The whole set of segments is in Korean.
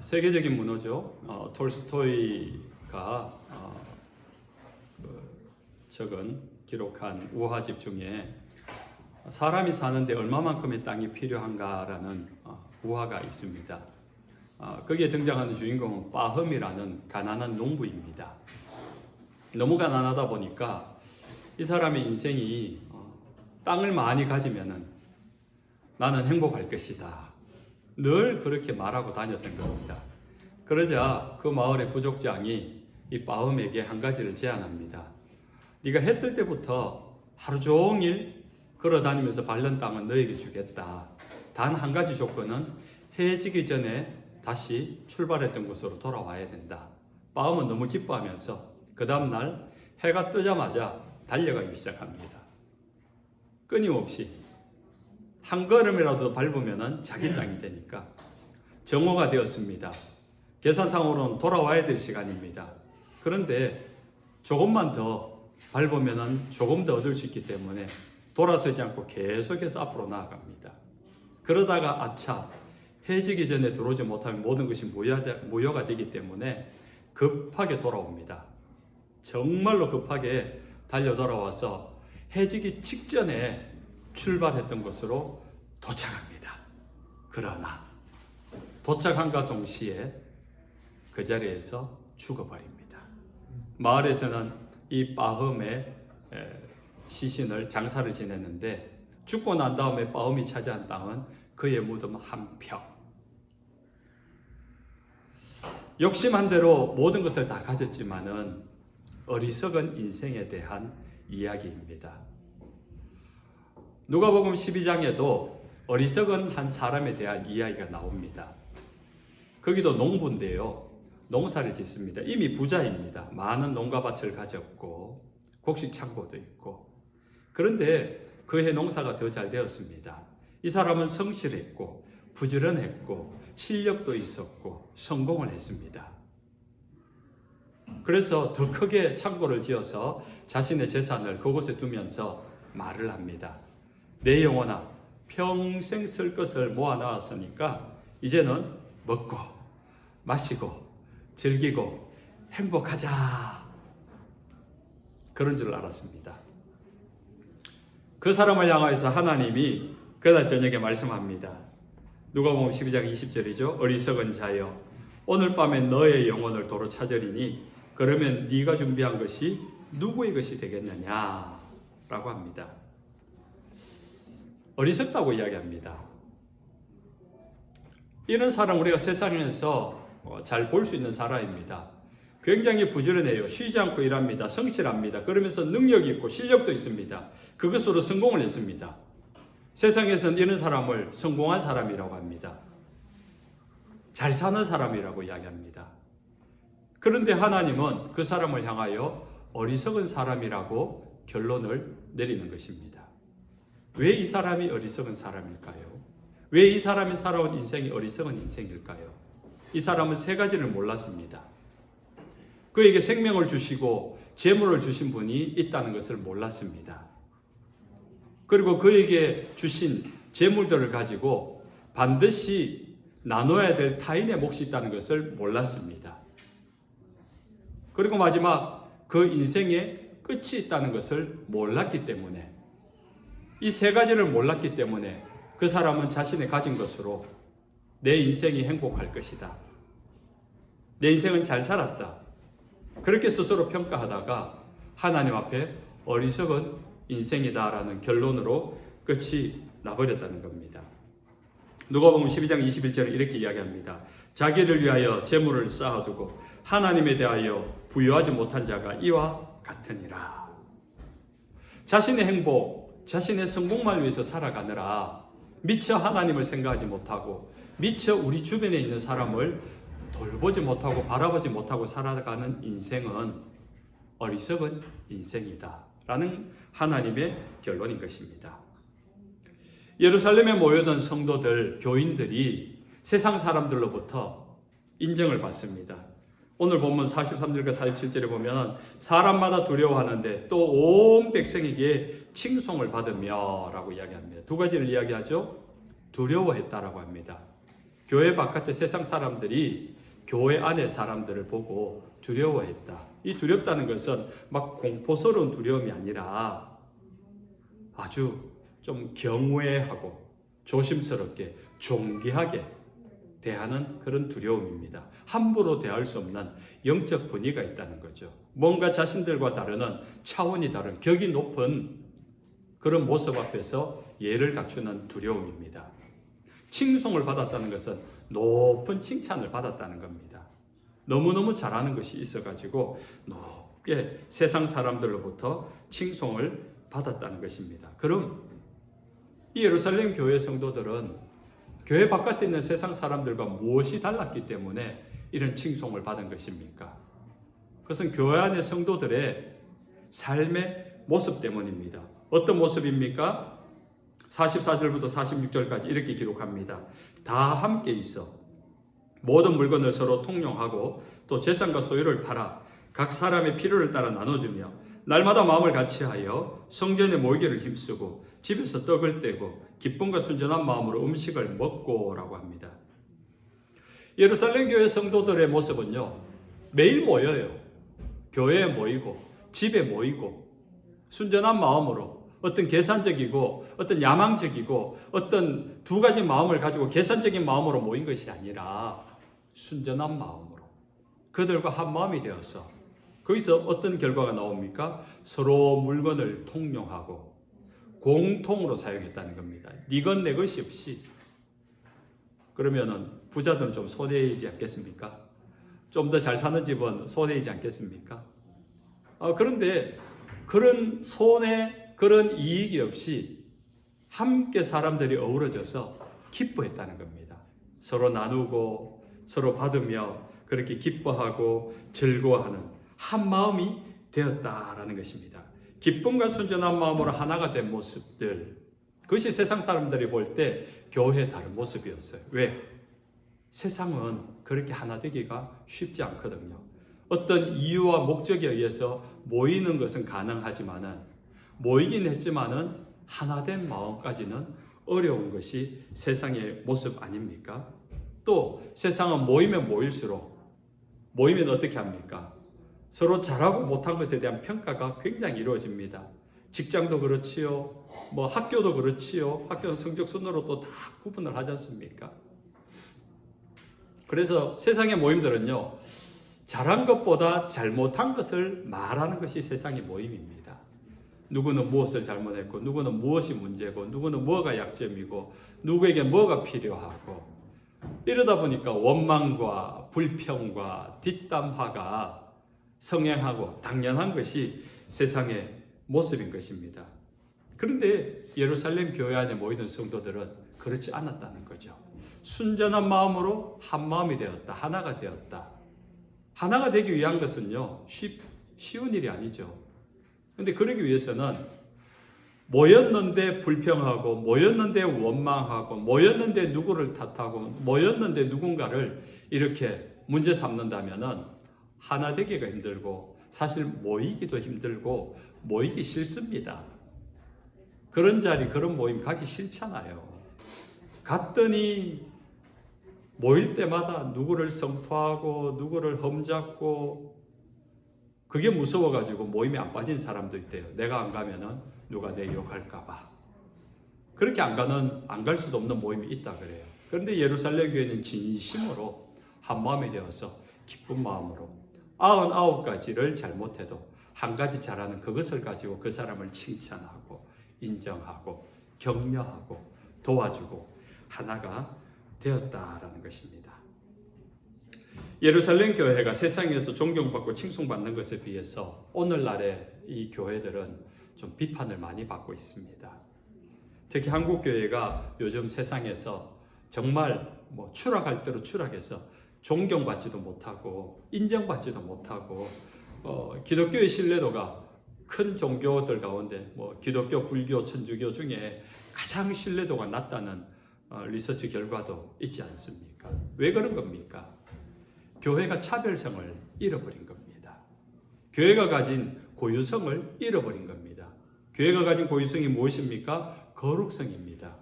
세계적인 문호죠. 톨스토이가 적은 기록한 우화집 중에 사람이 사는데 얼마만큼의 땅이 필요한가라는 우화가 있습니다. 거기에 등장하는 주인공은 빠흠이라는 가난한 농부입니다. 너무 가난하다 보니까 이 사람의 인생이 땅을 많이 가지면은 나는 행복할 것이다. 늘 그렇게 말하고 다녔던 겁니다. 그러자 그 마을의 부족장이 이 빠흠에게 한 가지를 제안합니다. 네가 해 뜰 때부터 하루 종일 걸어다니면서 밟는 땅은 너에게 주겠다. 단 한 가지 조건은 해 지기 전에 다시 출발했던 곳으로 돌아와야 된다. 빠흠은 너무 기뻐하면서 그 다음날 해가 뜨자마자 달려가기 시작합니다. 끊임없이 한 걸음이라도 밟으면 자기 땅이 되니까 정오가 되었습니다. 계산상으로는 돌아와야 될 시간입니다. 그런데 조금만 더 밟으면 조금 더 얻을 수 있기 때문에 돌아서지 않고 계속해서 앞으로 나아갑니다. 그러다가 아차, 해지기 전에 들어오지 못하면 모든 것이 무효가 되기 때문에 급하게 돌아옵니다. 정말로 급하게 달려 돌아와서 해지기 직전에 출발했던 곳으로 도착합니다. 그러나 도착함과 동시에 그 자리에서 죽어버립니다. 마을에서는 이 빠흠의 시신을 장사를 지냈는데 죽고 난 다음에 빠흠이 차지한 땅은 그의 무덤 한 평. 욕심한 대로 모든 것을 다 가졌지만은 어리석은 인생에 대한 이야기입니다. 누가복음 12장에도 어리석은 한 사람에 대한 이야기가 나옵니다. 거기도 농부인데요. 농사를 짓습니다. 이미 부자입니다. 많은 농가밭을 가졌고 곡식 창고도 있고. 그런데 그해 농사가 더 잘 되었습니다. 이 사람은 성실했고 부지런했고 실력도 있었고 성공을 했습니다. 그래서 더 크게 창고를 지어서 자신의 재산을 그곳에 두면서 말을 합니다. 내 영혼아, 평생 쓸 것을 모아놨으니까 이제는 먹고 마시고 즐기고 행복하자. 그런 줄 알았습니다. 그 사람을 향하여서 하나님이 그날 저녁에 말씀합니다. 누가복음 12장 20절이죠. 어리석은 자여, 오늘 밤에 너의 영혼을 도로 찾으리니 그러면 네가 준비한 것이 누구의 것이 되겠느냐 라고 합니다. 어리석다고 이야기합니다. 이런 사람 우리가 세상에서 잘 볼 수 있는 사람입니다. 굉장히 부지런해요. 쉬지 않고 일합니다. 성실합니다. 그러면서 능력이 있고 실력도 있습니다. 그것으로 성공을 했습니다. 세상에서는 이런 사람을 성공한 사람이라고 합니다. 잘 사는 사람이라고 이야기합니다. 그런데 하나님은 그 사람을 향하여 어리석은 사람이라고 결론을 내리는 것입니다. 왜 이 사람이 어리석은 사람일까요? 왜 이 사람이 살아온 인생이 어리석은 인생일까요? 이 사람은 세 가지를 몰랐습니다. 그에게 생명을 주시고 재물을 주신 분이 있다는 것을 몰랐습니다. 그리고 그에게 주신 재물들을 가지고 반드시 나눠야 될 타인의 몫이 있다는 것을 몰랐습니다. 그리고 마지막 그 인생의 끝이 있다는 것을 몰랐기 때문에 이 세 가지를 몰랐기 때문에 그 사람은 자신의 가진 것으로 내 인생이 행복할 것이다. 내 인생은 잘 살았다. 그렇게 스스로 평가하다가 하나님 앞에 어리석은 인생이다라는 결론으로 끝이 나버렸다는 겁니다. 누가복음 12장 21절은 이렇게 이야기합니다. 자기를 위하여 재물을 쌓아두고 하나님에 대하여 부여하지 못한 자가 이와 같으니라. 자신의 행복, 자신의 성공만 위해서 살아가느라 미처 하나님을 생각하지 못하고 미처 우리 주변에 있는 사람을 돌보지 못하고 바라보지 못하고 살아가는 인생은 어리석은 인생이다 라는 하나님의 결론인 것입니다. 예루살렘에 모여든 성도들, 교인들이 세상 사람들로부터 인정을 받습니다. 오늘 본문 43절과 47절에 보면 사람마다 두려워하는데 또 온 백성에게 칭송을 받으며 라고 이야기합니다. 두 가지를 이야기하죠. 두려워했다라고 합니다. 교회 바깥의 세상 사람들이 교회 안의 사람들을 보고 두려워했다. 이 두렵다는 것은 막 공포스러운 두려움이 아니라 아주 좀 경외하고 조심스럽게 존귀하게 대하는 그런 두려움입니다. 함부로 대할 수 없는 영적 분위기가 있다는 거죠. 뭔가 자신들과 다르는 차원이 다른 격이 높은 그런 모습 앞에서 예를 갖추는 두려움입니다. 칭송을 받았다는 것은 높은 칭찬을 받았다는 겁니다. 너무너무 잘하는 것이 있어가지고 높게 세상 사람들로부터 칭송을 받았다는 것입니다. 그럼 이 예루살렘 교회 성도들은 교회 바깥에 있는 세상 사람들과 무엇이 달랐기 때문에 이런 칭송을 받은 것입니까? 그것은 교회 안의 성도들의 삶의 모습 때문입니다. 어떤 모습입니까? 44절부터 46절까지 이렇게 기록합니다. 다 함께 있어 모든 물건을 서로 통용하고 또 재산과 소유를 팔아 각 사람의 필요를 따라 나눠주며 날마다 마음을 같이하여 성전에 모이기를 힘쓰고 집에서 떡을 떼고 기쁨과 순전한 마음으로 음식을 먹고라고 합니다. 예루살렘 교회 성도들의 모습은요, 매일 모여요. 교회에 모이고 집에 모이고 순전한 마음으로 어떤 계산적이고 어떤 야망적이고 어떤 두 가지 마음을 가지고 계산적인 마음으로 모인 것이 아니라 순전한 마음으로 그들과 한 마음이 되어서 거기서 어떤 결과가 나옵니까? 서로 물건을 통용하고 공통으로 사용했다는 겁니다. 네 것 내 것이 없이. 그러면은 부자들은 좀 손해이지 않겠습니까? 좀 더 잘 사는 집은 손해이지 않겠습니까? 그런데 그런 손해, 그런 이익이 없이 함께 사람들이 어우러져서 기뻐했다는 겁니다. 서로 나누고 서로 받으며 그렇게 기뻐하고 즐거워하는 한 마음이 되었다라는 것입니다. 기쁨과 순전한 마음으로 하나가 된 모습들, 그것이 세상 사람들이 볼 때 교회의 다른 모습이었어요. 왜? 세상은 그렇게 하나 되기가 쉽지 않거든요. 어떤 이유와 목적에 의해서 모이는 것은 가능하지만은 모이긴 했지만은 하나 된 마음까지는 어려운 것이 세상의 모습 아닙니까? 또 세상은 모이면 모일수록 모이면 어떻게 합니까? 서로 잘하고 못한 것에 대한 평가가 굉장히 이루어집니다. 직장도 그렇지요. 학교도 그렇지요. 학교는 성적 순으로 또 다 구분을 하지 않습니까? 그래서 세상의 모임들은요, 잘한 것보다 잘못한 것을 말하는 것이 세상의 모임입니다. 누구는 무엇을 잘못했고, 누구는 무엇이 문제고, 누구는 뭐가 약점이고, 누구에게 뭐가 필요하고, 이러다 보니까 원망과 불평과 뒷담화가 성행하고 당연한 것이 세상의 모습인 것입니다. 그런데 예루살렘 교회 안에 모이던 성도들은 그렇지 않았다는 거죠. 순전한 마음으로 한 마음이 되었다. 하나가 되었다. 하나가 되기 위한 것은요, 쉬운 일이 아니죠. 그런데 그러기 위해서는 모였는데 불평하고, 모였는데 원망하고, 모였는데 누구를 탓하고, 모였는데 누군가를 이렇게 문제 삼는다면은 하나 되기가 힘들고, 사실 모이기도 힘들고, 모이기 싫습니다. 그런 자리, 그런 모임 가기 싫잖아요. 갔더니 모일 때마다 누구를 성토하고 누구를 험잡고 그게 무서워가지고 모임에 안 빠진 사람도 있대요. 내가 안 가면은 누가 내 욕할까봐. 그렇게 안 갈 수도 없는 모임이 있다 그래요. 그런데 예루살렘 교회는 진심으로 한 마음이 되어서 기쁜 마음으로 99가지를 잘못해도 한 가지 잘하는 그것을 가지고 그 사람을 칭찬하고 인정하고 격려하고 도와주고 하나가 되었다라는 것입니다. 예루살렘 교회가 세상에서 존경받고 칭송받는 것에 비해서 오늘날의 이 교회들은 좀 비판을 많이 받고 있습니다. 특히 한국 교회가 요즘 세상에서 정말 추락할 대로 추락해서 존경받지도 못하고 인정받지도 못하고 기독교의 신뢰도가 큰 종교들 가운데 기독교, 불교, 천주교 중에 가장 신뢰도가 낮다는 리서치 결과도 있지 않습니까? 왜 그런 겁니까? 교회가 차별성을 잃어버린 겁니다. 교회가 가진 고유성을 잃어버린 겁니다. 교회가 가진 고유성이 무엇입니까? 거룩성입니다.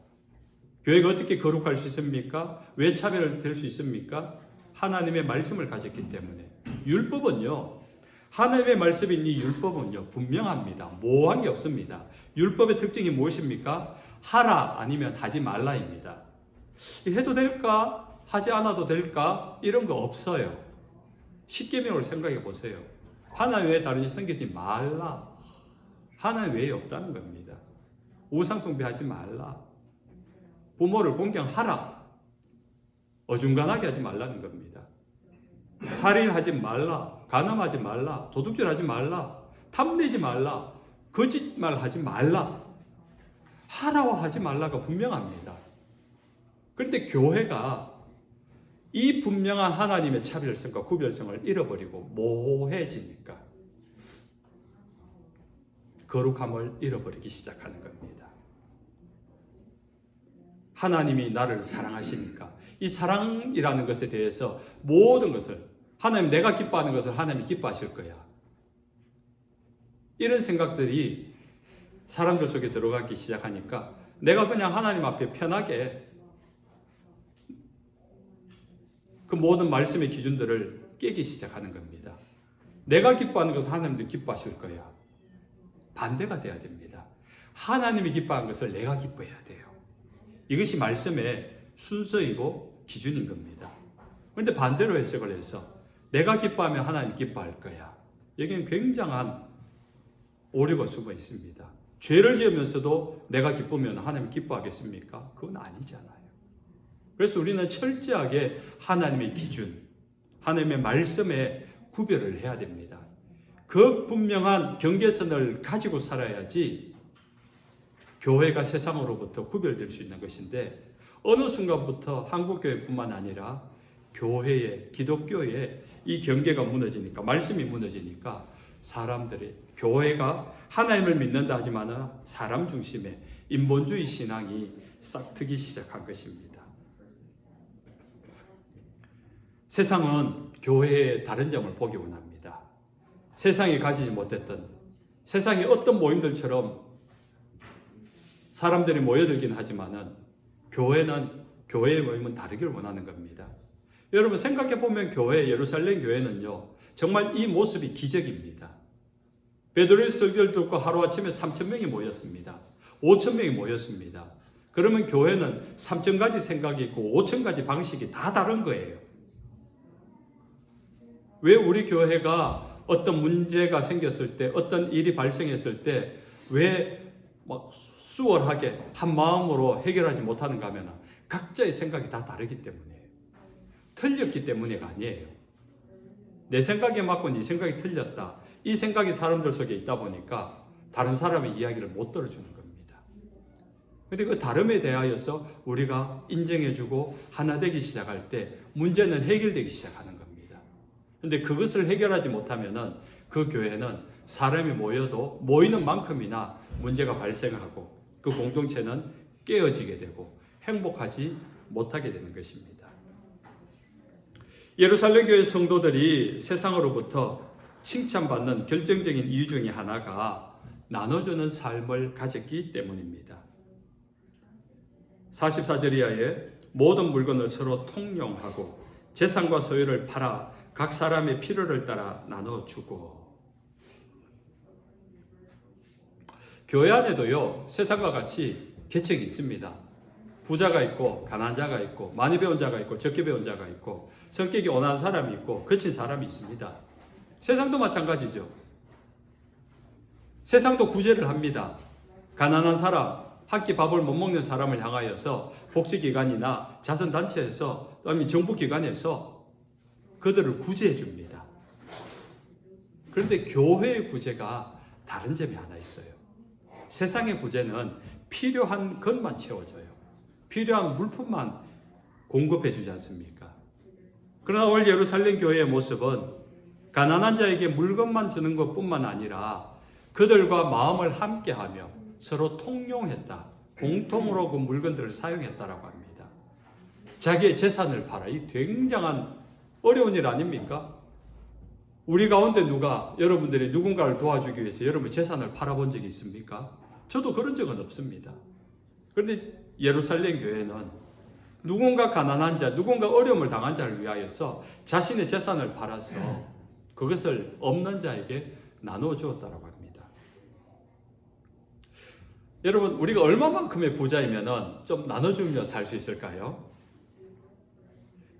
교회가 어떻게 거룩할 수 있습니까? 왜 차별될 수 있습니까? 하나님의 말씀을 가졌기 때문에. 율법은요, 하나님의 말씀인 이 율법은요, 분명합니다. 모호한 게 없습니다. 율법의 특징이 무엇입니까? 하라 아니면 하지 말라입니다. 해도 될까? 하지 않아도 될까? 이런 거 없어요. 십계명을 생각해 보세요. 하나님 외에 다른 일 섬기지 말라. 하나님 외에 없다는 겁니다. 우상 숭배하지 말라. 부모를 공경하라. 어중간하게 하지 말라는 겁니다. 살인하지 말라. 간음하지 말라. 도둑질하지 말라. 탐내지 말라. 거짓말하지 말라. 하라와 하지 말라가 분명합니다. 그런데 교회가 이 분명한 하나님의 차별성과 구별성을 잃어버리고 모호해지니까 거룩함을 잃어버리기 시작하는 겁니다. 하나님이 나를 사랑하시니까 이 사랑이라는 것에 대해서 모든 것을 하나님, 내가 기뻐하는 것을 하나님이 기뻐하실 거야. 이런 생각들이 사람들 속에 들어가기 시작하니까 내가 그냥 하나님 앞에 편하게 그 모든 말씀의 기준들을 깨기 시작하는 겁니다. 내가 기뻐하는 것을 하나님도 기뻐하실 거야. 반대가 돼야 됩니다. 하나님이 기뻐하는 것을 내가 기뻐해야 돼요. 이것이 말씀의 순서이고 기준인 겁니다. 그런데 반대로 해석을 해서 내가 기뻐하면 하나님 기뻐할 거야. 여기는 굉장한 오류가 숨어 있습니다. 죄를 지으면서도 내가 기쁘면 하나님 기뻐하겠습니까? 그건 아니잖아요. 그래서 우리는 철저하게 하나님의 기준, 하나님의 말씀에 구별을 해야 됩니다. 그 분명한 경계선을 가지고 살아야지 교회가 세상으로부터 구별될 수 있는 것인데 어느 순간부터 한국교회뿐만 아니라 교회에, 기독교에 이 경계가 무너지니까, 말씀이 무너지니까 사람들이 교회가 하나님을 믿는다 하지만 사람 중심의 인본주의 신앙이 싹트기 시작한 것입니다. 세상은 교회의 다른 점을 보기 원합니다. 세상이 가지지 못했던, 세상의 어떤 모임들처럼 사람들이 모여들긴 하지만은 교회의 모임은 다르길 원하는 겁니다. 여러분 생각해보면 예루살렘 교회는요, 정말 이 모습이 기적입니다. 베드로의 설교를 듣고 하루아침에 3,000명이 모였습니다. 5,000명이 모였습니다. 그러면 교회는 3,000가지 생각이 있고 5,000가지 방식이 다 다른 거예요. 왜 우리 교회가 어떤 문제가 생겼을 때, 어떤 일이 발생했을 때 왜 막 수월하게 한 마음으로 해결하지 못하는가 하면 각자의 생각이 다 다르기 때문이에요. 틀렸기 때문에가 아니에요. 내 생각에 맞고 네 생각이 틀렸다. 이 생각이 사람들 속에 있다 보니까 다른 사람의 이야기를 못 들어주는 겁니다. 그런데 그 다름에 대하여서 우리가 인정해주고 하나 되기 시작할 때 문제는 해결되기 시작하는 겁니다. 그런데 그것을 해결하지 못하면은 그 교회는 사람이 모여도 모이는 만큼이나 문제가 발생하고 그 공동체는 깨어지게 되고 행복하지 못하게 되는 것입니다. 예루살렘 교회 성도들이 세상으로부터 칭찬받는 결정적인 이유 중에 하나가 나눠주는 삶을 가졌기 때문입니다. 44절 이하에 모든 물건을 서로 통용하고 재산과 소유를 팔아 각 사람의 필요를 따라 나눠주고. 교회 안에도요, 세상과 같이 계층이 있습니다. 부자가 있고 가난자가 있고 많이 배운 자가 있고 적게 배운 자가 있고 성격이 온화한 사람이 있고 거친 사람이 있습니다. 세상도 마찬가지죠. 세상도 구제를 합니다. 가난한 사람, 한 끼 밥을 못 먹는 사람을 향하여서 복지기관이나 자선단체에서 또는 정부기관에서 그들을 구제해 줍니다. 그런데 교회의 구제가 다른 점이 하나 있어요. 세상의 구제는 필요한 것만 채워줘요. 필요한 물품만 공급해 주지 않습니까? 그러나 오늘 예루살렘 교회의 모습은 가난한 자에게 물건만 주는 것뿐만 아니라 그들과 마음을 함께하며 서로 통용했다. 공통으로 그 물건들을 사용했다라고 합니다. 자기의 재산을 팔아. 이 굉장한 어려운 일 아닙니까? 우리 가운데 여러분들이 누군가를 도와주기 위해서 여러분 재산을 팔아본 적이 있습니까? 저도 그런 적은 없습니다. 그런데 예루살렘 교회는 누군가 가난한 자, 누군가 어려움을 당한 자를 위하여서 자신의 재산을 팔아서 그것을 없는 자에게 나누어 주었다고 합니다. 여러분, 우리가 얼마만큼의 부자이면 좀 나눠주며 살 수 있을까요?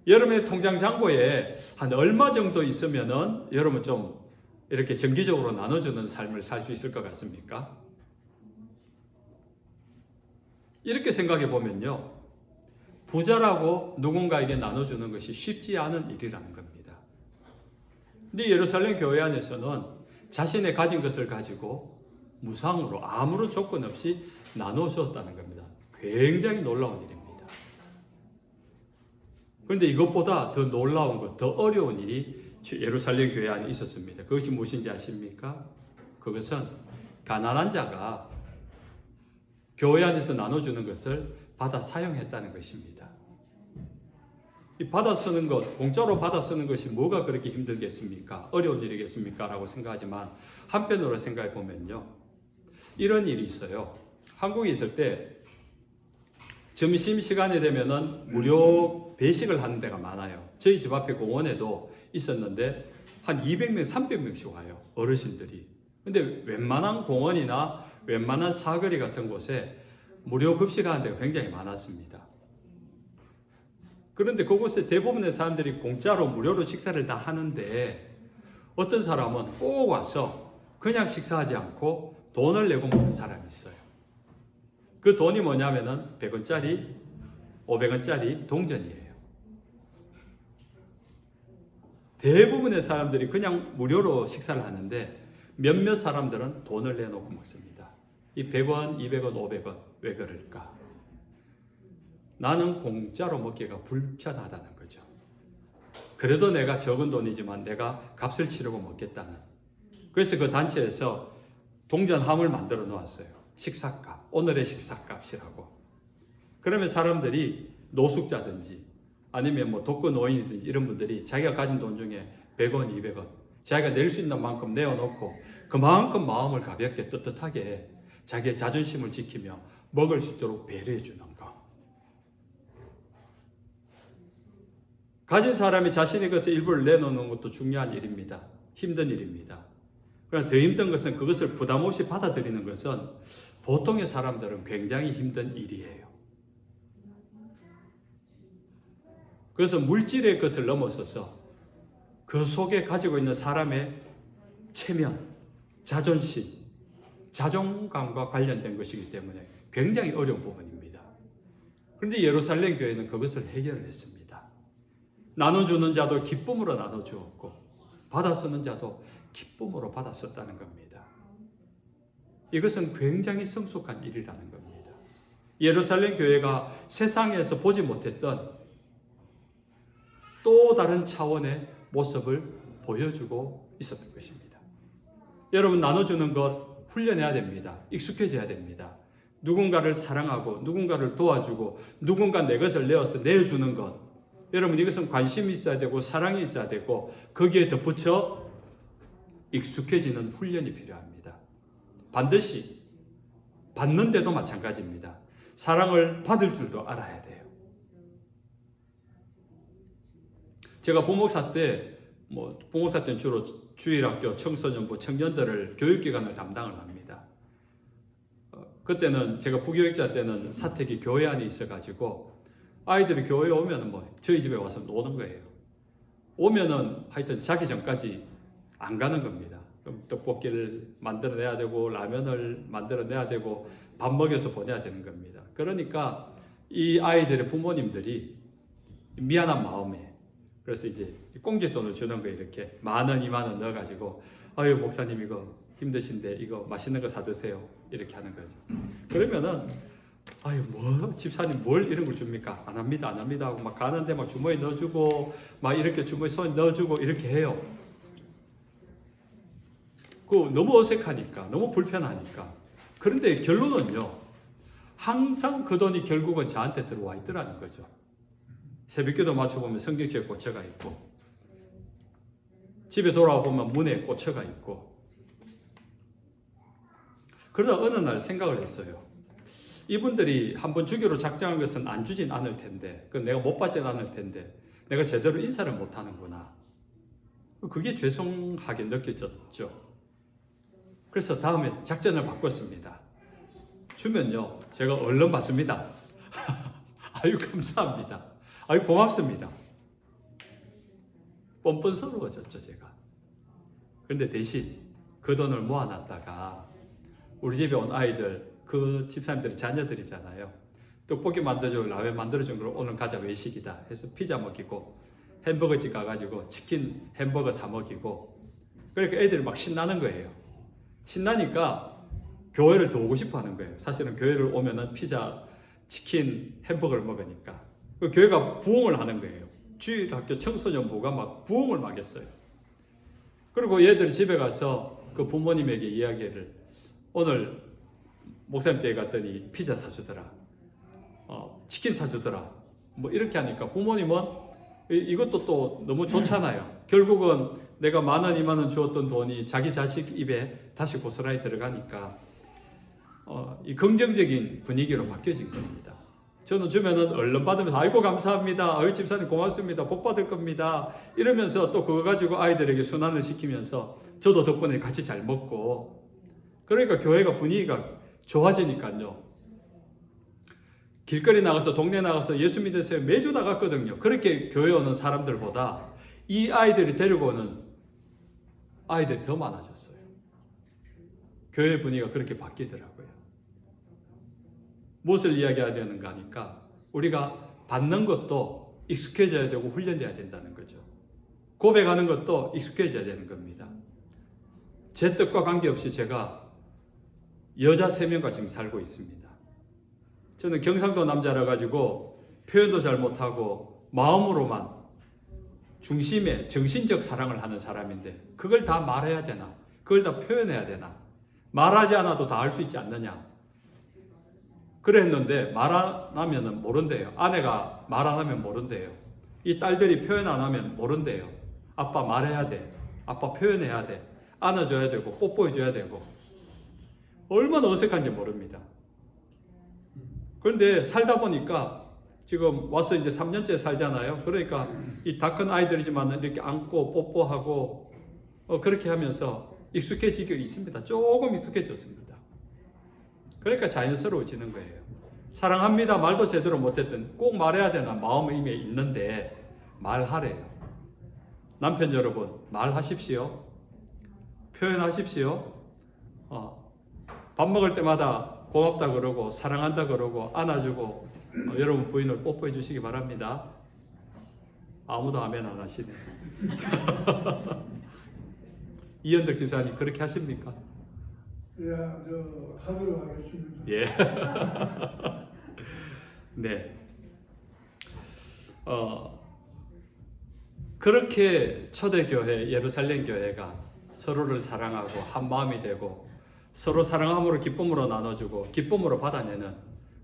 여러분의 통장 잔고에 한 얼마 정도 있으면은 여러분 좀 이렇게 정기적으로 나눠주는 삶을 살 수 있을 것 같습니까? 이렇게 생각해 보면요, 부자라고 누군가에게 나눠주는 것이 쉽지 않은 일이라는 겁니다. 근데 예루살렘 교회 안에서는 자신의 가진 것을 가지고 무상으로 아무런 조건 없이 나누어 주었다는 겁니다. 굉장히 놀라운 일입니다. 그런데 이것보다 더 놀라운 것, 더 어려운 일이 예루살렘 교회 안에 있었습니다. 그것이 무엇인지 아십니까? 그것은 가난한 자가 교회 안에서 나눠주는 것을 받아 사용했다는 것입니다. 이 받아 쓰는 것, 공짜로 받아 쓰는 것이 뭐가 그렇게 힘들겠습니까? 어려운 일이겠습니까? 라고 생각하지만 한편으로 생각해 보면요, 이런 일이 있어요. 한국에 있을 때 점심시간이 되면은 무료 배식을 하는 데가 많아요. 저희 집 앞에 공원에도 있었는데 한 200명, 300명씩 와요. 어르신들이. 근데 웬만한 공원이나 웬만한 사거리 같은 곳에 무료 급식하는 데가 굉장히 많았습니다. 그런데 그곳에 대부분의 사람들이 공짜로 무료로 식사를 다 하는데 어떤 사람은 꼭 와서 그냥 식사하지 않고 돈을 내고 먹는 사람이 있어요. 그 돈이 뭐냐면은 100원짜리, 500원짜리 동전이에요. 대부분의 사람들이 그냥 무료로 식사를 하는데 몇몇 사람들은 돈을 내놓고 먹습니다. 이 100원, 200원, 500원 왜 그럴까? 나는 공짜로 먹기가 불편하다는 거죠. 그래도 내가 적은 돈이지만 내가 값을 치르고 먹겠다는. 그래서 그 단체에서 동전함을 만들어 놓았어요. 식사값, 오늘의 식사값이라고. 그러면 사람들이 노숙자든지 아니면 뭐 독거노인이든지 이런 분들이 자기가 가진 돈 중에 100원, 200원 자기가 낼 수 있는 만큼 내어놓고 그만큼 마음을 가볍게 떳떳하게 자기의 자존심을 지키며 먹을 수 있도록 배려해 주는 것. 가진 사람이 자신의 것의 일부를 내놓는 것도 중요한 일입니다. 힘든 일입니다. 그러나 더 힘든 것은 그것을 부담 없이 받아들이는 것은 보통의 사람들은 굉장히 힘든 일이에요. 그래서 물질의 것을 넘어서서 그 속에 가지고 있는 사람의 체면, 자존심, 자존감과 관련된 것이기 때문에 굉장히 어려운 부분입니다. 그런데 예루살렘 교회는 그것을 해결을 했습니다. 나눠주는 자도 기쁨으로 나눠주었고 받아 쓰는 자도 기쁨으로 받아 썼다는 겁니다. 이것은 굉장히 성숙한 일이라는 겁니다. 예루살렘 교회가 세상에서 보지 못했던 또 다른 차원의 모습을 보여주고 있었던 것입니다. 여러분, 나눠주는 것 훈련해야 됩니다. 익숙해져야 됩니다. 누군가를 사랑하고 누군가를 도와주고 누군가 내 것을 내어서 내어주는 것, 여러분, 이것은 관심이 있어야 되고 사랑이 있어야 되고 거기에 덧붙여 익숙해지는 훈련이 필요합니다. 반드시 받는데도 마찬가지입니다. 사랑을 받을 줄도 알아야 돼요. 제가 부목사 때는 주로 주일학교, 청소년부, 청년들을 교육기관을 담당을 합니다. 그때는 제가 부교육자 때는 사택이 교회 안에 있어가지고 아이들이 교회에 오면은 저희 집에 와서 노는 거예요. 오면은 하여튼 자기 전까지 안 가는 겁니다. 그럼 떡볶이를 만들어내야 되고 라면을 만들어내야 되고 밥 먹여서 보내야 되는 겁니다. 그러니까 이 아이들의 부모님들이 미안한 마음에 그래서 이제 꽁지돈을 주는 거예요. 이렇게 10,000원, 20,000원 넣어가지고 아유 목사님 이거 힘드신데 이거 맛있는 거 사드세요. 이렇게 하는 거죠. 그러면은 아유 뭐 집사님 뭘 이런 걸 줍니까? 안 합니다 하고 막 가는데 막 주머니에 넣어주고 막 이렇게 주머니 손에 넣어주고 이렇게 해요. 그 너무 어색하니까 너무 불편하니까. 그런데 결론은요, 항상 그 돈이 결국은 저한테 들어와 있더라는 거죠. 새벽기도 맞춰보면 성경책에 꽂혀가 있고 집에 돌아와 보면 문에 꽂혀가 있고. 그러다 어느 날 생각을 했어요. 이분들이 한번 주기로 작정한 것은 안 주진 않을 텐데, 그 내가 못 받진 않을 텐데, 내가 제대로 인사를 못 하는구나. 그게 죄송하게 느껴졌죠. 그래서 다음에 작전을 바꿨습니다. 주면요, 제가 얼른 받습니다. 아유, 감사합니다. 아유, 고맙습니다. 뻔뻔스러워졌죠, 제가. 그런데 대신 그 돈을 모아놨다가 우리 집에 온 아이들, 그 집사님들이 자녀들이잖아요. 떡볶이 만들어주고 라면 만들어준 걸 오늘 가자 외식이다 해서 피자 먹이고 햄버거집 가가지고 치킨 햄버거 사 먹이고, 그러니까 애들이 막 신나는 거예요. 신나니까 교회를 더 오고 싶어 하는 거예요. 사실은 교회를 오면은 피자, 치킨, 햄버거를 먹으니까. 그 교회가 부흥을 하는 거예요. 주일학교 청소년부가 막 부흥을 막 했어요. 그리고 얘들이 집에 가서 그 부모님에게 이야기를, 오늘 목사님 댁에 갔더니 피자 사주더라, 치킨 사주더라, 뭐 이렇게 하니까 부모님은 이것도 또 너무 좋잖아요. 결국은 내가 10,000원, 20,000원 주었던 돈이 자기 자식 입에 다시 고스란히 들어가니까 이 긍정적인 분위기로 바뀌어진 겁니다. 저는 주면은 얼른 받으면서 아이고 감사합니다, 아유 집사님 고맙습니다, 복 받을 겁니다 이러면서 또 그거 가지고 아이들에게 순환을 시키면서 저도 덕분에 같이 잘 먹고, 그러니까 교회가 분위기가 좋아지니까요. 길거리 나가서 동네 나가서 예수 믿으세요 매주 나갔거든요. 그렇게 교회 오는 사람들보다 이 아이들이 데리고 오는 아이들이 더 많아졌어요. 교회 분위기가 그렇게 바뀌더라고요. 무엇을 이야기하려는가 하니까 우리가 받는 것도 익숙해져야 되고 훈련돼야 된다는 거죠. 고백하는 것도 익숙해져야 되는 겁니다. 제 뜻과 관계없이 제가 여자 3명과 지금 살고 있습니다. 저는 경상도 남자라 가지고 표현도 잘 못하고 마음으로만 중심에 정신적 사랑을 하는 사람인데, 그걸 다 말해야 되나? 그걸 다 표현해야 되나? 말하지 않아도 다 알 수 있지 않느냐? 그랬는데 말 안 하면 모른대요. 아내가 말 안 하면 모른대요. 이 딸들이 표현 안 하면 모른대요. 아빠 말해야 돼. 아빠 표현해야 돼. 안아줘야 되고 뽀뽀해줘야 되고. 얼마나 어색한지 모릅니다. 그런데 살다 보니까 지금 와서 이제 3년째 살잖아요. 그러니까 이 다 큰 아이들이지만 이렇게 안고 뽀뽀하고 그렇게 하면서 익숙해지고 있습니다. 조금 익숙해졌습니다. 그러니까 자연스러워지는 거예요. 사랑합니다 말도 제대로 못했던, 꼭 말해야 되나 마음에 있는데 말하래요. 남편 여러분, 말하십시오. 표현하십시오. 밥 먹을 때마다 고맙다 그러고 사랑한다 그러고 안아주고 여러분 부인을 뽀뽀해 주시기 바랍니다. 아무도 아멘 안 하시네. 이현덕 집사님 그렇게 하십니까? 예, 하도록 하겠습니다. 예. 네. 그렇게 초대교회, 예루살렘 교회가 서로를 사랑하고 한 마음이 되고 서로 사랑함으로 기쁨으로 나눠주고 기쁨으로 받아내는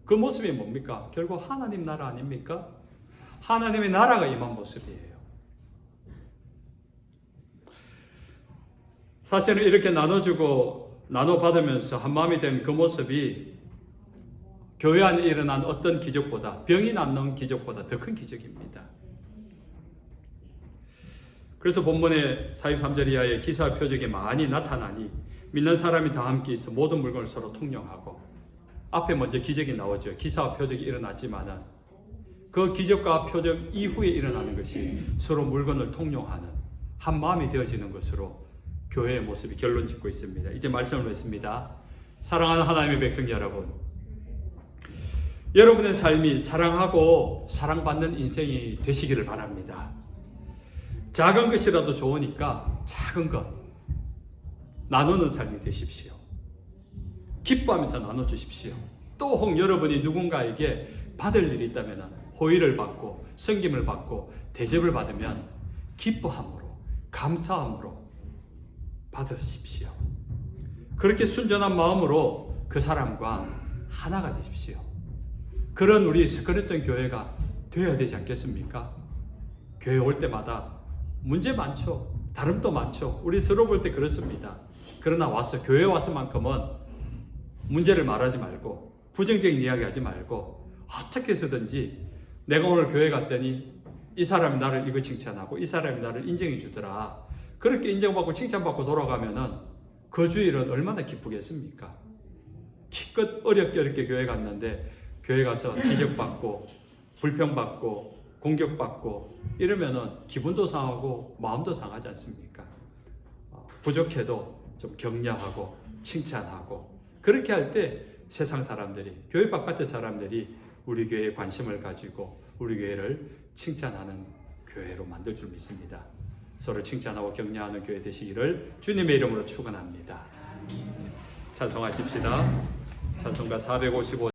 그 모습이 뭡니까? 결국 하나님 나라 아닙니까? 하나님의 나라가 임한 모습이에요. 사실은 이렇게 나눠주고 나눠받으면서 한 마음이 된 그 모습이 교회 안에 일어난 어떤 기적보다, 병이 낫는 기적보다 더 큰 기적입니다. 그래서 본문의 43절 이하에 기사와 표적이 많이 나타나니 믿는 사람이 다 함께 있어 모든 물건을 서로 통용하고, 앞에 먼저 기적이 나오죠. 기사와 표적이 일어났지만은 그 기적과 표적 이후에 일어나는 것이 서로 물건을 통용하는 한 마음이 되어지는 것으로 교회의 모습이 결론 짓고 있습니다. 이제 말씀을 맺습니다. 사랑하는 하나님의 백성 여러분, 여러분의 삶이 사랑하고 사랑받는 인생이 되시기를 바랍니다. 작은 것이라도 좋으니까 작은 것 나누는 삶이 되십시오. 기뻐하면서 나눠주십시오. 또 혹 여러분이 누군가에게 받을 일이 있다면 호의를 받고 섬김을 받고 대접을 받으면 기뻐함으로 감사함으로 받으십시오. 그렇게 순전한 마음으로 그 사람과 하나가 되십시오. 그런 우리 스크래턴 교회가 되어야 되지 않겠습니까? 교회 올 때마다 문제 많죠. 다름도 많죠. 우리 서로 볼 때 그렇습니다. 그러나 와서 교회 와서만큼은 문제를 말하지 말고 부정적인 이야기 하지 말고 어떻게 해서든지 내가 오늘 교회 갔더니 이 사람이 나를 이거 칭찬하고 이 사람이 나를 인정해 주더라. 그렇게 인정받고 칭찬받고 돌아가면은 그 주일은 얼마나 기쁘겠습니까? 기껏 어렵게 교회 갔는데 교회 가서 지적받고 불평받고 공격받고 이러면은 기분도 상하고 마음도 상하지 않습니까? 부족해도 좀 격려하고 칭찬하고 그렇게 할 때 세상 사람들이 교회 바깥의 사람들이 우리 교회에 관심을 가지고 우리 교회를 칭찬하는 교회로 만들 줄 믿습니다. 서로 칭찬하고 격려하는 교회 되시기를 주님의 이름으로 축원합니다. 찬송하십시다. 찬송가 455